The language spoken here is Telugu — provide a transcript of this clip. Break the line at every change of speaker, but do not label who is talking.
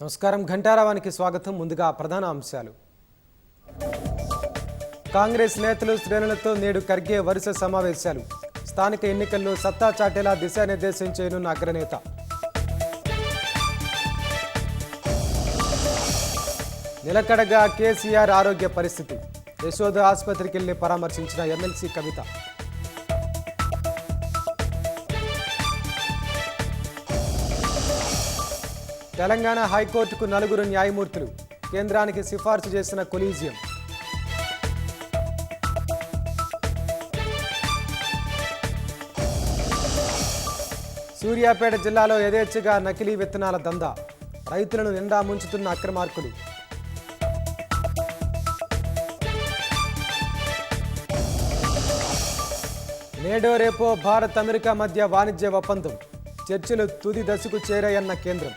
నమస్కారం ఘంటారావానికి స్వాగతం. ముందుగా ప్రధాన అంశాలు. కాంగ్రెస్ నేతలు శ్రేణులతో నేడు ఖర్గే వరుస సమావేశాలు. స్థానిక ఎన్నికల్లో సత్తా చాటేలా దిశానిర్దేశం చేయనున్న అగ్రనేత. నిలకడగా కేసీఆర్ ఆరోగ్య పరిస్థితి. యశోద ఆసుపత్రికి వెళ్లి పరామర్శించిన ఎమ్మెల్సీ కవిత. తెలంగాణ హైకోర్టుకు 4 న్యాయమూర్తులు. కేంద్రానికి సిఫార్సు చేసిన కొలీజియం. సూర్యాపేట జిల్లాలో యథేచ్ఛగా నకిలీ విత్తనాల దందా. రైతులను నిండా ముంచుతున్న అక్రమార్కులు. నేడో రేపో భారత్ అమెరికా మధ్య వాణిజ్య ఒప్పందం. చర్చలు తుది దశకు చేరాయన్న కేంద్రం.